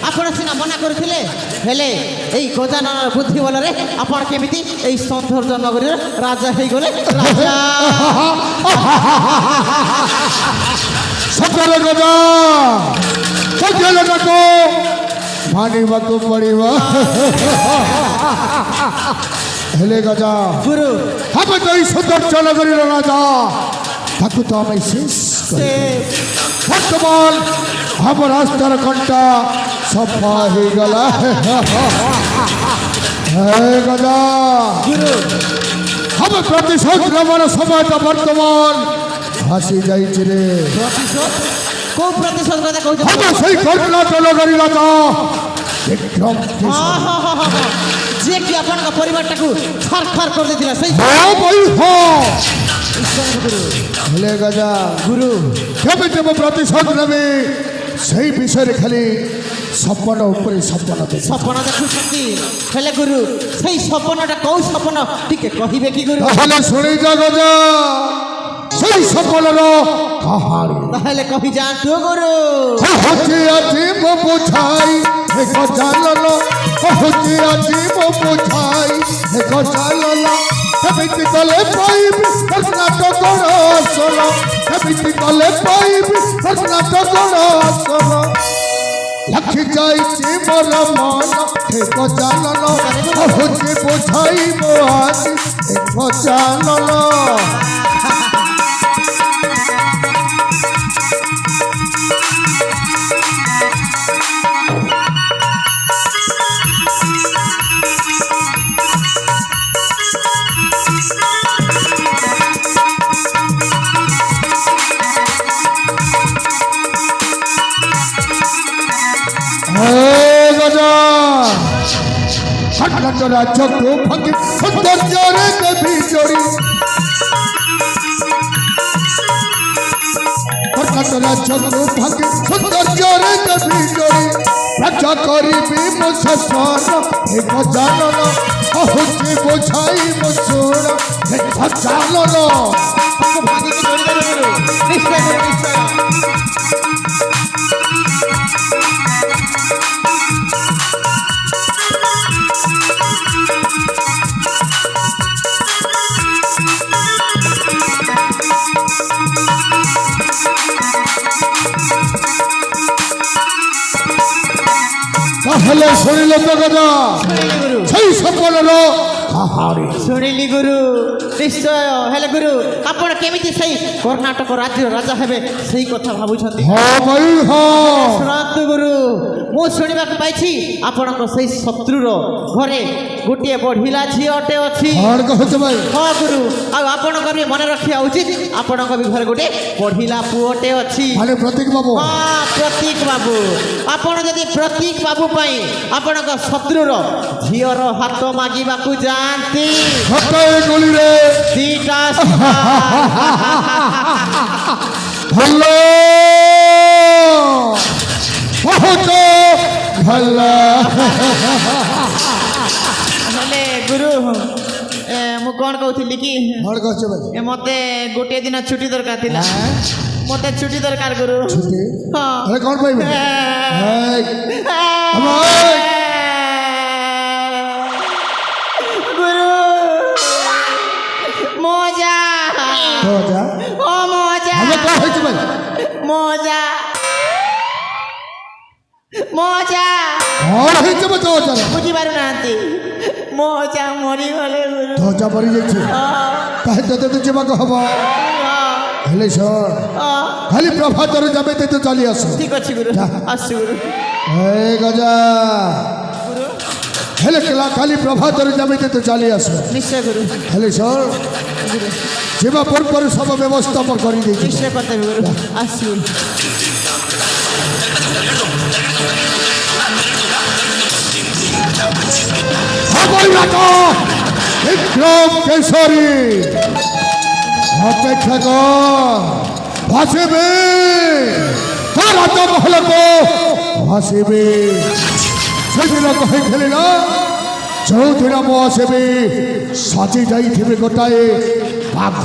ଆପଣ ସିନା ମନା କରିଥିଲେ, ହେଲେ ଏଇ ଗଜାନନର ବୁଦ୍ଧି ବଳରେ ଆପଣ କେମିତି ଏଇ ସୌନ୍ଦର୍ଯ୍ୟ ନଗରୀର ରାଜା ହେଇଗଲେ? ରାଜା ସତରେ ଗଜା ସତ୍ୟକୁ ମାନିବାକୁ ପଡ଼ିବ। ହେଲେ ଗଜା ଗୁରୁ ଆମେ ତ ଏଇ ସୌନ୍ଦର୍ଯ୍ୟ ନଗରୀର ରାଜା, ତାକୁ ତ ଆମେ ଶେଷ ବର୍ତ୍ତମାନ ଆମ ରାସ୍ତାର କଣ୍ଟା ସଫା ହେଇଗଲା। ହେ ଗଜା ଗୁରୁ ଆମେ ପ୍ରତିଶୋଧ ନେବାର সময়ଟା ବର୍ତ୍ତମାନ ଆସି ଯାଇଛି ରେ। ପ୍ରତିଶୋଧ? କୋଉ ପ୍ରତିଶୋଧ କଥା କହୁଛନ୍ତି? ଆମେ ସେଇ କର୍ଣ୍ଣାଟକ ନଗରୀ ରାଜା ବିକ୍ରମ ଯିଏ କି ଆପଣଙ୍କ ପରିବାରଟାକୁ ଛାରଖାର କରିଦେଇଥିଲା ସେଇ ହେଲେ ଗଜା ଗୁରୁ କେମିତି ମୁଁ ପ୍ରତିଶୋଧ ନେବି ସେଇ ବିଷୟରେ ଖାଲି ସପନ ଉପରେ ସପନ ଦେଖି ସପନ ଦେଖୁଛନ୍ତି। ହେଲେ ଗୁରୁ ସେଇ ସପନଟା କୋଉ ସପନ ଟିକେ କହିବେ କି ଗୁରୁ? ତାହେଲେ ଶୁଣି ଯା ଗଜା ସେଇ ସପନର କାହାଣୀ ତାହେଲେ କହି ଯାଆନ୍ତୁ ଗୁରୁ। କହୁଛି ଆଜି ମୁଁ ବୁଝାଇ ଏକ ଜାଲଲ, କହୁଛି ଆଜି ମୁଁ ବୁଝାଇ ଏକ ଜାଲଲ, କେମିତି କଲେ ପାଇବି କର୍ଣ୍ଣାଟକର ଆସନ, କେମିତି କଲେ ପାଇବି କର୍ଣ୍ଣାଟକର ଆସନ, ଲଖି ଯାଇଛି ମୋର ମନ ଏକ ଜାଲଲ, କହୁଛି ବୁଝାଇ ମୋ ଆଜି ଏକ ଜାଲଲ। কর্ণাটক রাজ্যকে ভাঙি সৌন্দর্যরে দেবী জড়ি, কর্ণাটক রাজ্যকে ভাঙি সৌন্দর্যরে দেবী জড়ি, রাজা করিবি মো শাসন এক জানন, কহুছি বুঝাই মো শুণ এক জানন। ভাগিকে ধরিদেবে গুরু, নিশ্চয় গুরু নিশ্চয়। তাহলে শুনিলে তো গজা সেই সপনর কাহাণী শুনিলি গুরু নিশ্চয়। হেলে গুরু আপন কেমিতি সেই কর্ণাটক রাজ্যর রাজা হেবে সেই কথা ভাবুଛନ୍ତି? হ্যাঁ ভাই হ্যাঁ। শুଣନ୍ତୁ গুরু ମୁଁ ଶୁଣିବାକୁ ପାଇଛି ଆପଣଙ୍କ ସେଇ ଶତ୍ରୁର ଘରେ ଗୋଟିଏ ବଢ଼ିଲା ଝିଅଟେ ଅଛି। କଣ କହୁଛ ଭାଇ? ହଁ ଗୁରୁ, ଆଉ ଆପଣଙ୍କ ବି ମନେ ରଖିବା ଉଚିତ ଆପଣଙ୍କ ବି ଘରେ ଗୋଟେ ବଢ଼ିଲା ପୁଅଟେ ଅଛି। ମାନେ ପ୍ରତୀକ ବାବୁ? ହଁ ପ୍ରତୀକ ବାବୁ। ଆପଣ ଯଦି ପ୍ରତୀକ ବାବୁ ପାଇଁ ଆପଣଙ୍କ ଶତ୍ରୁର ଝିଅର ହାତ ମାଗିବାକୁ ଯାଆନ୍ତି ଗଳିରେ ଦିଟା ଭଲ ବହୁତ ଭଲ। ହେଲେ ଗୁରୁ ମୁଁ କ'ଣ କହୁଥିଲି କି କଣ କହୁଛ ଭାଇ? ମତେ ଗୋଟିଏ ଦିନ ଛୁଟି ଦରକାର ଥିଲା। ମତେ ଛୁଟି ଦରକାର ଗୁରୁ। ଛୁଟି? ହଁ। ହେଲେ କଣ ପାଇବେ? ଗୁରୁ ମଜା ଓ ମଜା କଣ ହେଇଛି ଭାଇ? ମଜା ମଜା କଣ ହେଇଛି ମୋ ଦୋଜା? ବୁଝିପାରୁନାହାନ୍ତି। ମଜା ମରିଗଲେ ଗୁରୁ। ଦୋଜା ମରିଯାଇଛି ତାହେଲେ ତତେ ତ ଯିବାକୁ ହବ। ହେଲେ ଶୁଣ ଖାଲି ପ୍ରଭାତରୁ ଯାବେ ତୁ ଚାଲି ଆସ। ଠିକ ଅଛି ଗୁରୁ, ଆସୁ ଗୁରୁ। ଏ ଗଜା ଗୁରୁ ହେଲେ ଖାଲି ପ୍ରଭାତରୁ ଯାବେ ତୁ ଚାଲି ଆସ। ନିଶ୍ଚୟ ଗୁରୁ। ହେଲେ ଶୁଣ ଯିବା ପୂର୍ବରୁ ସବୁ ବ୍ୟବସ୍ଥା ମୋର କରିଦେଇଛି। ନିଶ୍ଚୟ କରିଦେବି ଗୁରୁ, ଆସୁ ଗୁରୁ। বিক্রম কেশরী অপেক্ষা কর, ভাসিবে তারা তো মহলকে ভাসিবে। সেদিন কহিলি না চৌদিন মো আসবে সাজি যাইথিবে গোটাଏ বাঘ।